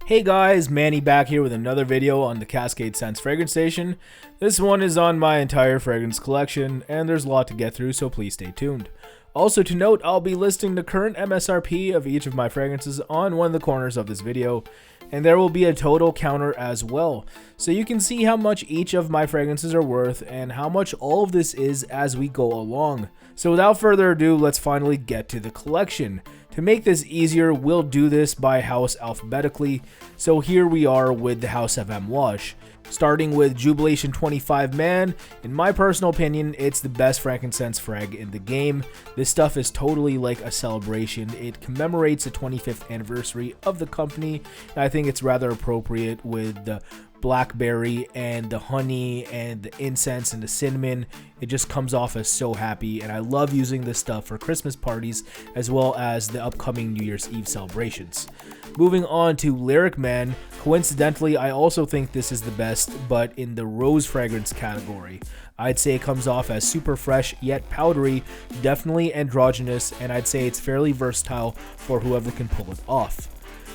Hey guys, Manny back here with another video on the Cascade Scents Fragrance Station. This one is on my entire fragrance collection, and there's a lot to get through, so please stay tuned. Also to note, I'll be listing the current MSRP of each of my fragrances on one of the corners of this video, and there will be a total counter as well, so you can see how much each of my fragrances are worth and how much all of this is as we go along. So without further ado, let's finally get to the collection. To make this easier, we'll do this by house alphabetically, so here we are with the house of Amouage. Starting with Jubilation XXV Man, in my personal opinion, it's the best frankincense frag in the game. This stuff is totally like a celebration. It commemorates the 25th anniversary of the company, and I think it's rather appropriate with the blackberry and the honey and the incense and the cinnamon. It just comes off as so happy, and I love using this stuff for Christmas parties as well as the upcoming New Year's Eve celebrations. Moving on to Lyric Man, coincidentally I also think this is the best, but in the rose fragrance category. I'd say it comes off as super fresh yet powdery, definitely androgynous, and I'd say it's fairly versatile for whoever can pull it off.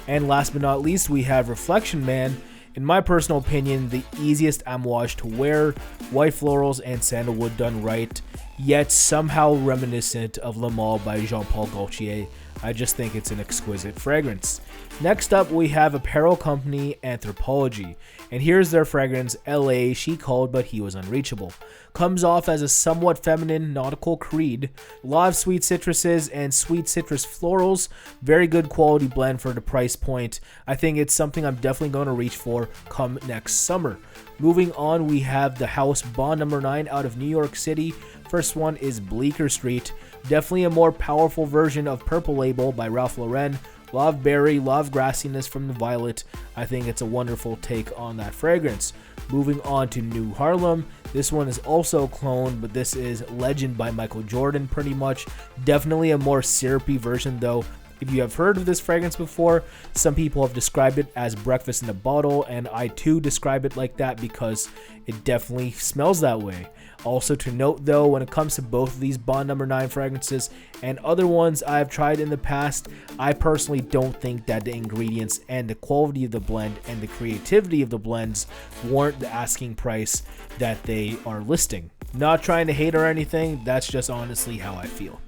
And last but not least, we have Reflection Man. In my personal opinion, the easiest Amouage to wear, white florals and sandalwood done right, yet somehow reminiscent of Le Male by Jean-Paul Gaultier. I just think it's an exquisite fragrance. Next up, we have apparel company Anthropologie, and here's their fragrance LA She Called But He Was Unreachable. Comes off as a somewhat feminine nautical creed, a lot of sweet citruses and sweet citrus florals, very good quality blend for the price point. I think it's something I'm definitely going to reach for come next summer. Moving on, we have the house Bond number 9 out of New York City. First one is Bleecker Street, definitely a more powerful version of Purple Label by Ralph Lauren. Love berry, love grassiness from the violet. I think it's a wonderful take on that fragrance. Moving on to New Haarlem. This one is also a clone, but this is Legend by Michael Jordan pretty much. Definitely a more syrupy version though. If you have heard of this fragrance before, some people have described it as breakfast in a bottle, and I too describe it like that because it definitely smells that way. Also to note though, when it comes to both of these Bond number 9 fragrances and other ones I've tried in the past, I personally don't think that the ingredients and the quality of the blend and the creativity of the blends warrant the asking price that they are listing. Not trying to hate or anything, that's just honestly how I feel.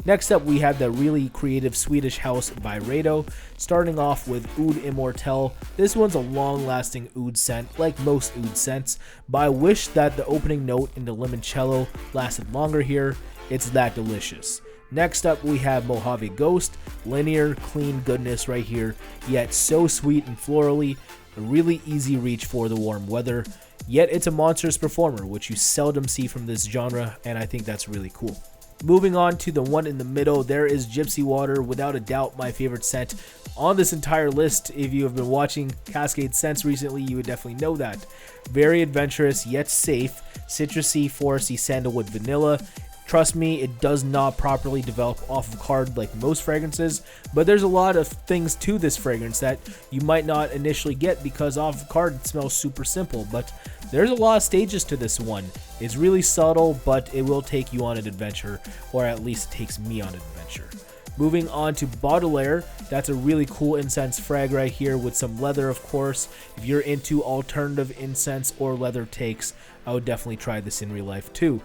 Next up, we have the really creative Swedish house Byredo, starting off with Oud Immortel. This one's a long-lasting oud scent, like most oud scents, but I wish that the opening note in the limoncello lasted longer here. It's that delicious. Next up, we have Mojave Ghost, linear, clean goodness right here, yet so sweet and florally, a really easy reach for the warm weather, yet it's a monstrous performer, which you seldom see from this genre, and I think that's really cool. Moving on to the one in the middle, there is Gypsy Water, without a doubt my favorite scent on this entire list. If you have been watching Cascade Scents recently, you would definitely know that. Very adventurous yet safe, citrusy, foresty, sandalwood, vanilla. Trust me, it does not properly develop off of card like most fragrances, but there's a lot of things to this fragrance that you might not initially get because off of card it smells super simple, but there's a lot of stages to this one. It's really subtle, but it will take you on an adventure, or at least it takes me on an adventure. Moving on to Baudelaire, that's a really cool incense frag right here with some leather, of course. If you're into alternative incense or leather takes, I would definitely try this in real life too.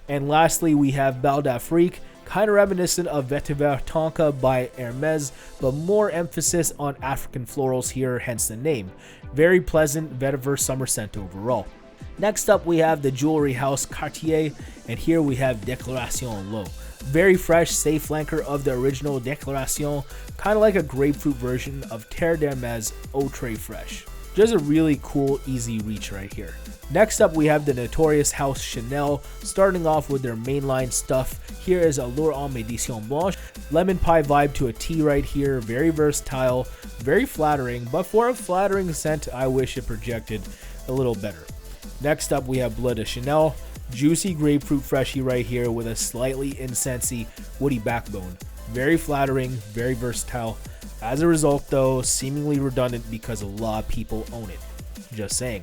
And lastly, we have Bal D'Afrique, kind of reminiscent of Vetiver Tonka by Hermes, but more emphasis on African florals here, hence the name. Very pleasant vetiver summer scent overall. Next up, we have the jewelry house Cartier, and here we have Déclaration Low. Very fresh, safe flanker of the original Déclaration, kind of like a grapefruit version of Terre d'Hermes Eau Très Fresh. Just a really cool, easy reach right here. Next up, we have the notorious house Chanel, starting off with their mainline stuff. Here is Allure Homme Édition Blanche. Lemon pie vibe to a T right here, very versatile, very flattering, but for a flattering scent, I wish it projected a little better. Next up, we have Bleu de Chanel, juicy grapefruit freshie right here with a slightly incensey, woody backbone. Very flattering, very versatile. As a result though, seemingly redundant because a lot of people own it. Just saying.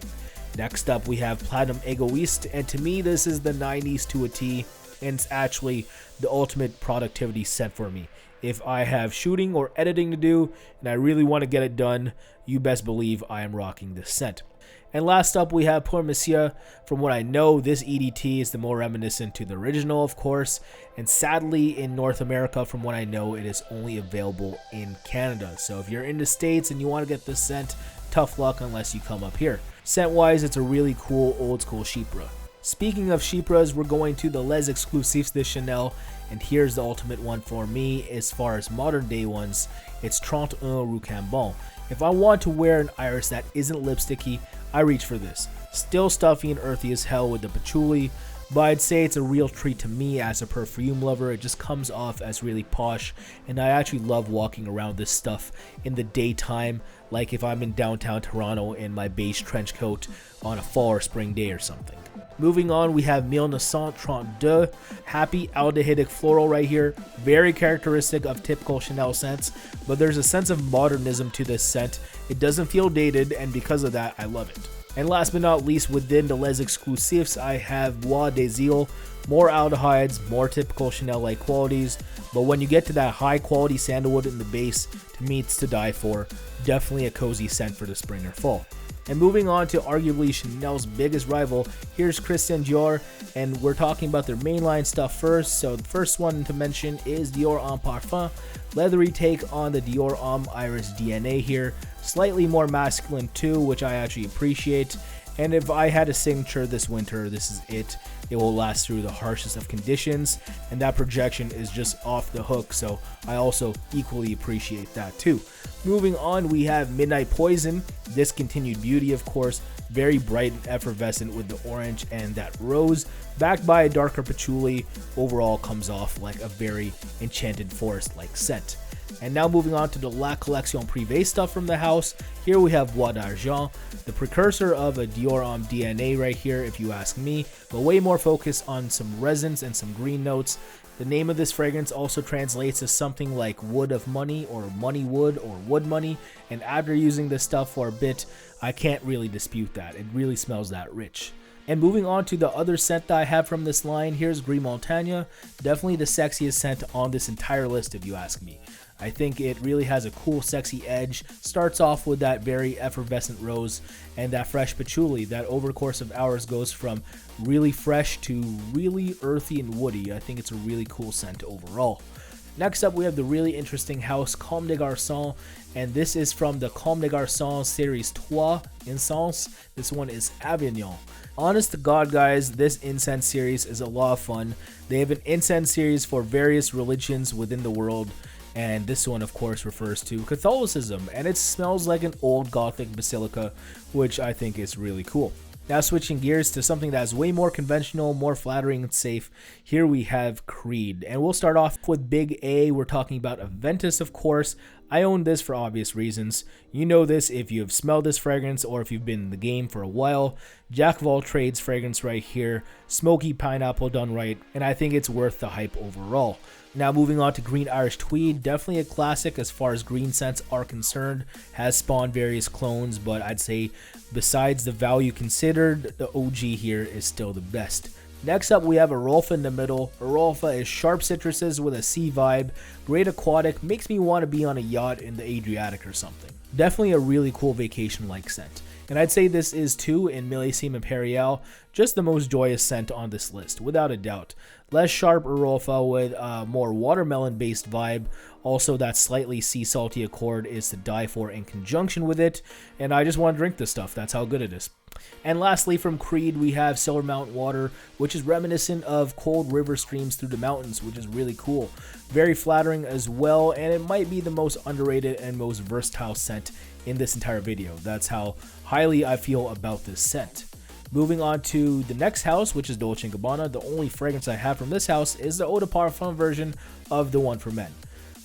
Next up, we have Platinum Égoïste, and to me this is the 90s to a T, and it's actually the ultimate productivity scent for me. If I have shooting or editing to do and I really want to get it done, you best believe I am rocking this scent. And last up, we have Pour Monsieur. From what I know, this EDT is the more reminiscent to the original, of course. And sadly, in North America, from what I know, it is only available in Canada. So if you're in the States and you want to get this scent, tough luck unless you come up here. Scent-wise, it's a really cool, old-school Chypre. Speaking of Chypres, we're going to the Les Exclusifs de Chanel. And here's the ultimate one for me as far as modern day ones. It's 31 Rue Cambon. If I want to wear an iris that isn't lipsticky, I reach for this. Still stuffy and earthy as hell with the patchouli, but I'd say it's a real treat to me as a perfume lover. It just comes off as really posh, and I actually love walking around this stuff in the daytime, like if I'm in downtown Toronto in my beige trench coat on a fall or spring day or something. Moving on, we have 1932, happy aldehydic floral right here. Very characteristic of typical Chanel scents, but there's a sense of modernism to this scent. It doesn't feel dated, and because of that, I love it. And last but not least, within the Les Exclusifs, I have Bois des Iles. More aldehydes, more typical Chanel-like qualities, but when you get to that high-quality sandalwood in the base, to me it's to die for. Definitely a cozy scent for the spring or fall. And moving on to arguably Chanel's biggest rival, here's Christian Dior, and we're talking about their mainline stuff first. So the first one to mention is Dior Homme Parfum. Leathery take on the Dior Homme Iris DNA here. Slightly more masculine too, which I actually appreciate. And if I had a signature this winter, this is it. It will last through the harshest of conditions, and that projection is just off the hook, so I also equally appreciate that too. Moving on, we have Midnight Poison, Discontinued Beauty, of course, very bright and effervescent with the orange and that rose, backed by a darker patchouli. Overall comes off like a very enchanted forest-like scent. And now moving on to the La Collection Privée stuff from the house. Here we have Bois d'Argent, the precursor of a Dior Homme DNA right here if you ask me, but way more focused on some resins and some green notes. The name of this fragrance also translates as something like wood of money or money wood or wood money, and after using this stuff for a bit, I can't really dispute that. It really smells that rich. And moving on to the other scent that I have from this line, here's Gris Montagne, definitely the sexiest scent on this entire list if you ask me. I think it really has a cool, sexy edge. Starts off with that very effervescent rose and that fresh patchouli that over the course of hours goes from really fresh to really earthy and woody. I think it's a really cool scent overall. Next up, we have the really interesting house Comme des Garçons, and this is from the Comme des Garçons series 3 Incense. This one is Avignon. Honest to God, guys, this incense series is a lot of fun. They have an incense series for various religions within the world, and this one of course refers to Catholicism, and it smells like an old Gothic basilica, which I think is really cool. Now switching gears to something that's way more conventional, more flattering and safe, here we have Creed. And we'll start off with Big A. We're talking about Aventus, of course. I own this for obvious reasons. You know this if you've smelled this fragrance or if you've been in the game for a while. Jack of all trades fragrance right here. Smoky pineapple done right, and I think it's worth the hype overall. Now moving on to Green Irish Tweed, definitely a classic as far as green scents are concerned. Has spawned various clones, but I'd say besides the value considered, the OG here is still the best. Next up, we have Arolfa in the middle. Arolfa is sharp citruses with a sea vibe, great aquatic, makes me want to be on a yacht in the Adriatic or something. Definitely a really cool vacation-like scent. And I'd say this is too in Millésime Impériale, just the most joyous scent on this list, without a doubt. Less sharp Arolfa with a more watermelon-based vibe. Also, that slightly sea salty accord is to die for in conjunction with it, and I just want to drink this stuff. That's how good it is. And lastly, from Creed, we have Silver Mountain Water, which is reminiscent of cold river streams through the mountains, which is really cool. Very flattering as well, and it might be the most underrated and most versatile scent in this entire video. That's how highly I feel about this scent. Moving on to the next house, which is Dolce Gabbana. The only fragrance I have from this house is the Eau de Parfum version of the one for men.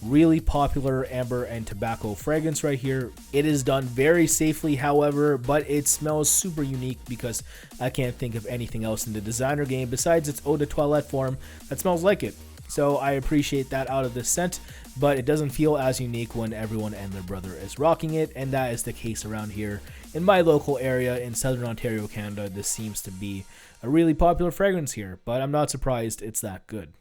Really popular amber and tobacco fragrance right here. It is done very safely, however, but it smells super unique because I can't think of anything else in the designer game besides its eau de toilette form that smells like it. So I appreciate that out of this scent, but it doesn't feel as unique when everyone and their brother is rocking it, and that is the case around here. In my local area in Southern Ontario, Canada, this seems to be a really popular fragrance here, but I'm not surprised it's that good.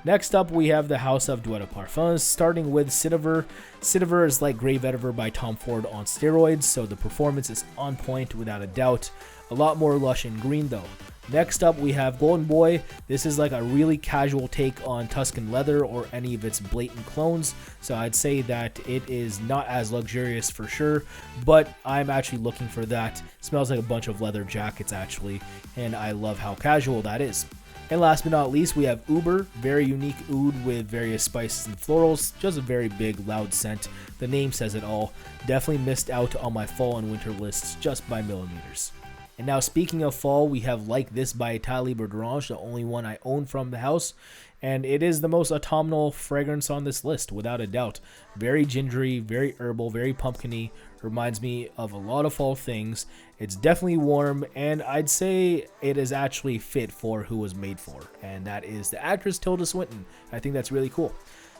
Next up, we have the House of D'Eau de Parfums, starting with Citiver. Citiver is like Grey Vetiver by Tom Ford on steroids, so the performance is on point without a doubt. A lot more lush and green though. Next up, we have Golden Boy. This is like a really casual take on Tuscan leather or any of its blatant clones, so I'd say that it is not as luxurious for sure, but I'm actually looking for that. Smells like a bunch of leather jackets actually, and I love how casual that is. And last but not least, we have Uber, very unique oud with various spices and florals, just a very big, loud scent. The name says it all. Definitely missed out on my fall and winter lists just by millimeters. And now speaking of fall, we have Like This by Etat Libre, the only one I own from the house. And it is the most autumnal fragrance on this list, without a doubt. Very gingery, very herbal, very pumpkin-y. Reminds me of a lot of fall things. It's definitely warm, and I'd say it is actually fit for who it was made for. And that is the actress Tilda Swinton. I think that's really cool.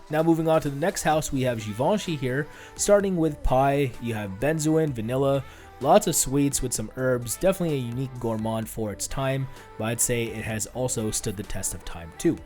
Now moving on to the next house, we have Givenchy here. Starting with pie, you have benzoin, vanilla, lots of sweets with some herbs. Definitely a unique gourmand for its time, but I'd say it has also stood the test of time too.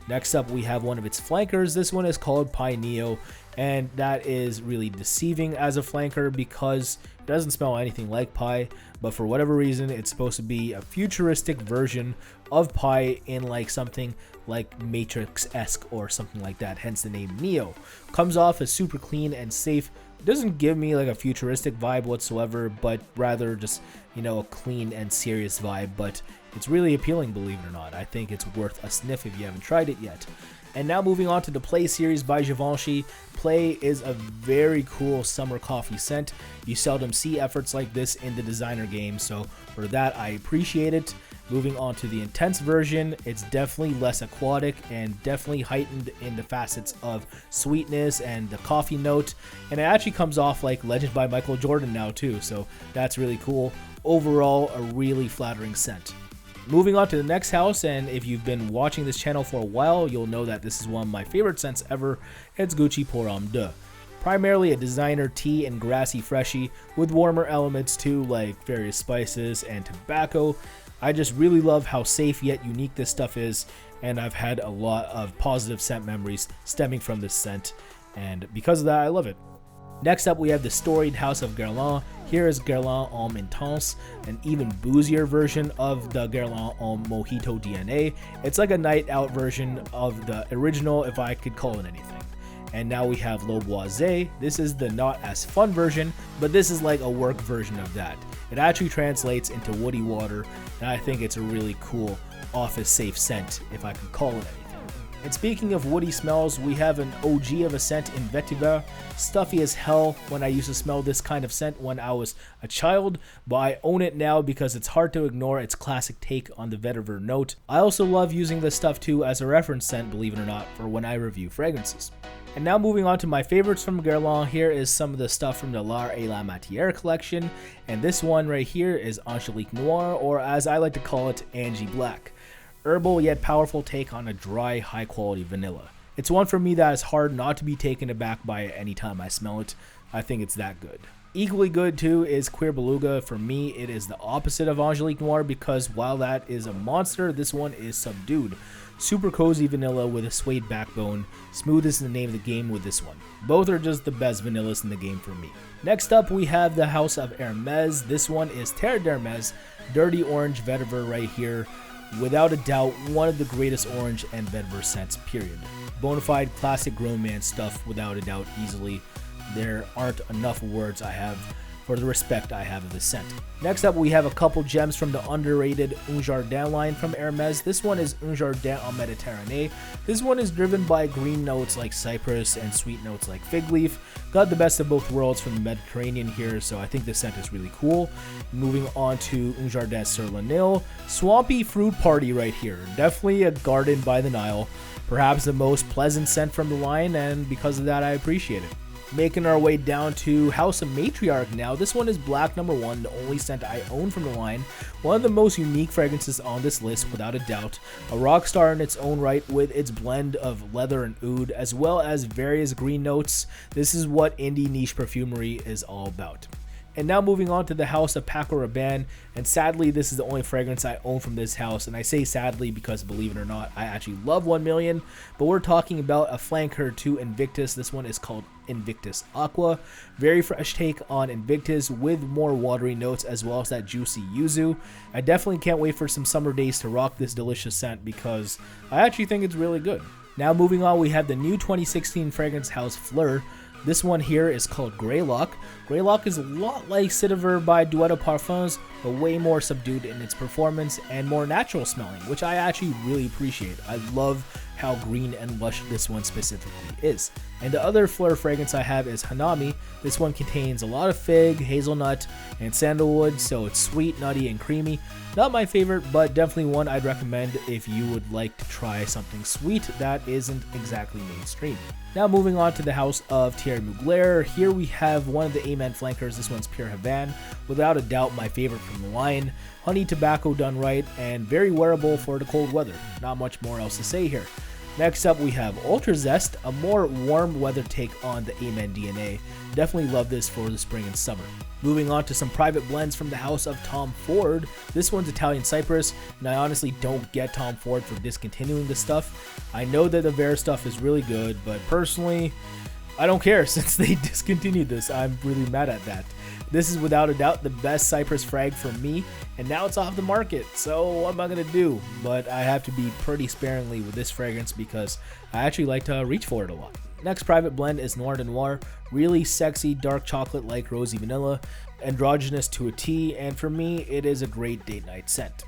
Next up, we have one of its flankers. This one is called Pie Neo, and that is really deceiving as a flanker because it doesn't smell anything like pie, but for whatever reason, it's supposed to be a futuristic version of pie in like something like Matrix-esque or something like that, hence the name Neo. Comes off as super clean and safe. It doesn't give me like a futuristic vibe whatsoever, but rather just, you know, a clean and serious vibe, but it's really appealing, believe it or not. I think it's worth a sniff if you haven't tried it yet. And now moving on to the Play series by Givenchy. Play is a very cool summer coffee scent. You seldom see efforts like this in the designer game, so for that I appreciate it. Moving on to the Intense version, it's definitely less aquatic and definitely heightened in the facets of sweetness and the coffee note, and it actually comes off like Legend by Michael Jordan now too, so that's really cool. Overall, a really flattering scent. Moving on to the next house, and if you've been watching this channel for a while, you'll know that this is one of my favorite scents ever. It's Gucci Pour Homme 2. Primarily a designer tea and grassy freshie with warmer elements too, like various spices and tobacco. I just really love how safe yet unique this stuff is, and I've had a lot of positive scent memories stemming from this scent, and because of that, I love it. Next up, we have the storied House of Guerlain. Here is Guerlain Homme Intense, an even boozier version of the Guerlain Homme Mojito DNA. It's like a night out version of the original, if I could call it anything. And now we have Le Boisé. This is the not as fun version, but this is like a work version of that. It actually translates into woody water, and I think it's a really cool office safe scent, if I could call it anything. And speaking of woody smells, we have an OG of a scent in Vetiver. Stuffy as hell when I used to smell this kind of scent when I was a child, but I own it now because it's hard to ignore its classic take on the vetiver note. I also love using this stuff too as a reference scent, believe it or not, for when I review fragrances. And now moving on to my favorites from Guerlain, here is some of the stuff from the L'Art et la Matière collection, and this one right here is Angélique Noir, or as I like to call it, Angie Black. Herbal yet powerful take on a dry, high quality vanilla. It's one for me that is hard not to be taken aback by any time I smell it. I think it's that good. Equally good too is Cuir Beluga. For me, it is the opposite of Angélique Noir because while that is a monster, this one is subdued. Super cozy vanilla with a suede backbone. Smooth is the name of the game with this one. Both are just the best vanillas in the game for me. Next up, we have the House of Hermès. This one is Terre d'Hermès, dirty orange vetiver right here. Without a doubt, one of the greatest orange and vetiver scents, period. Bonafide classic grown man stuff, without a doubt, easily. There aren't enough words I have for the respect I have of this scent. Next up, we have a couple gems from the underrated Un Jardin line from Hermès. This one is Un Jardin en Méditerranée. This one is driven by green notes like cypress and sweet notes like fig leaf. Got the best of both worlds from the Mediterranean here, so I think this scent is really cool. Moving on to Un Jardin sur le Nil. Swampy fruit party right here. Definitely a garden by the Nile. Perhaps the most pleasant scent from the line, and because of that, I appreciate it. Making our way down to House of Matriarch now. This one is Black No. 1, the only scent I own from the line. One of the most unique fragrances on this list, without a doubt. A rock star in its own right with its blend of leather and oud, as well as various green notes. This is what indie niche perfumery is all about. And now moving on to the house of Paco Rabanne, and sadly this is the only fragrance I own from this house, and I say sadly because believe it or not, I actually love 1 Million, but we're talking about a flanker to Invictus. This one is called Invictus Aqua. Very fresh take on Invictus with more watery notes as well as that juicy yuzu. I definitely can't wait for some summer days to rock this delicious scent because I actually think it's really good. Now moving on, we have the new 2016 fragrance house Fleur. This one here is called Greylock. Greylock is a lot like Citiver by Duetto Parfums, but way more subdued in its performance and more natural smelling, which I actually really appreciate. I love how green and lush this one specifically is. And the other Fleur fragrance I have is Hanami. This one contains a lot of fig, hazelnut, and sandalwood, so it's sweet, nutty, and creamy. Not my favorite, but definitely one I'd recommend if you would like to try something sweet that isn't exactly mainstream. Now moving on to the house of Thierry Mugler. Here we have one of the A-Man flankers. This one's Pure Havane. Without a doubt my favorite from the line. Honey tobacco done right and very wearable for the cold weather. Not much more else to say here. Next up we have Ultra Zest, a more warm weather take on the A-Man DNA. Definitely love this for the spring and summer. Moving on to some private blends from the house of Tom Ford. This one's Italian Cypress, and I honestly don't get Tom Ford for discontinuing this stuff. I know that the Vera stuff is really good, but personally, I don't care since they discontinued this. I'm really mad at that. This is without a doubt the best Cypress frag for me, and now it's off the market, so what am I going to do? But I have to be pretty sparingly with this fragrance because I actually like to reach for it a lot. Next private blend is Noir de Noir, really sexy dark chocolate like rosy vanilla, androgynous to a T, and for me it is a great date night scent.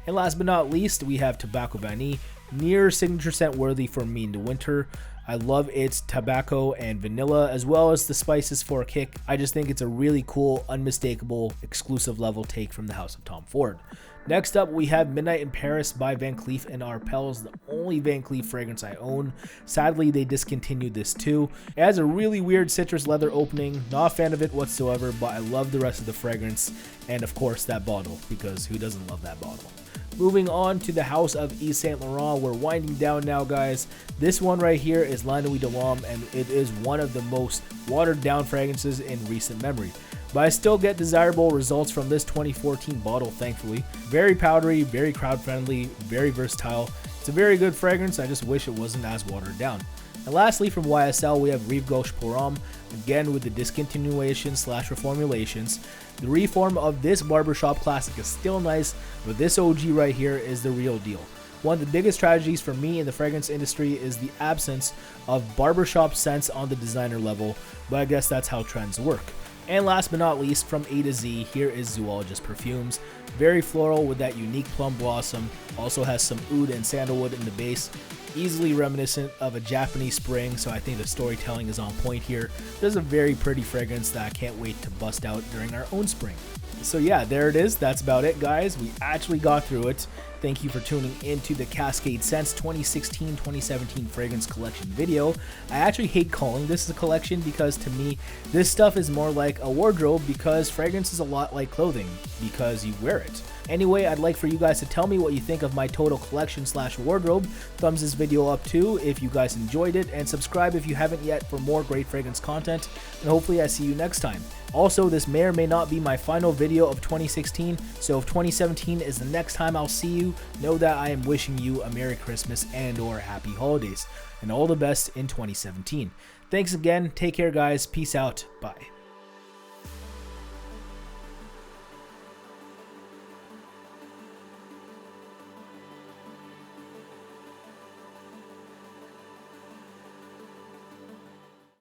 And last but not least we have Tobacco Vanille, near signature scent worthy for me in the winter. I love its tobacco and vanilla as well as the spices for a kick. I just think it's a really cool, unmistakable, exclusive level take from the house of Tom Ford. Next up we have Midnight in Paris by Van Cleef & Arpels, the only Van Cleef fragrance I own. Sadly they discontinued this too. It has a really weird citrus leather opening, not a fan of it whatsoever, but I love the rest of the fragrance and of course that bottle, because who doesn't love that bottle. Moving on to the house of Yves Saint Laurent, we're winding down now guys. This one right here is La Nuit de l'Homme, and it is one of the most watered down fragrances in recent memory. But I still get desirable results from this 2014 bottle thankfully. Very powdery, very crowd friendly, very versatile. It's a very good fragrance, I just wish it wasn't as watered down. And lastly from YSL we have Rive Gauche pour Homme, again with the discontinuation / reformulations. The reform of this barbershop classic is still nice, but this OG right here is the real deal. One of the biggest tragedies for me in the fragrance industry is the absence of barbershop scents on the designer level, but I guess that's how trends work. And last but not least, from A to Z, here is Zoologist Perfumes. Very floral with that unique plum blossom, also has some oud and sandalwood in the base. Easily reminiscent of a Japanese spring, so I think the storytelling is on point here. There's a very pretty fragrance that I can't wait to bust out during our own spring. So yeah, there it is. That's about it, guys. We actually got through it. Thank you for tuning into the Cascade Scents 2016-2017 fragrance collection video. I actually hate calling this a collection because to me, this stuff is more like a wardrobe because fragrance is a lot like clothing because you wear it. Anyway, I'd like for you guys to tell me what you think of my total collection / wardrobe. Thumbs this video up too if you guys enjoyed it, and subscribe if you haven't yet for more great fragrance content, and hopefully I see you next time. Also, this may or may not be my final video of 2016, so if 2017 is the next time I'll see you, know that I am wishing you a Merry Christmas and or Happy Holidays, and all the best in 2017. Thanks again, take care guys, peace out, bye.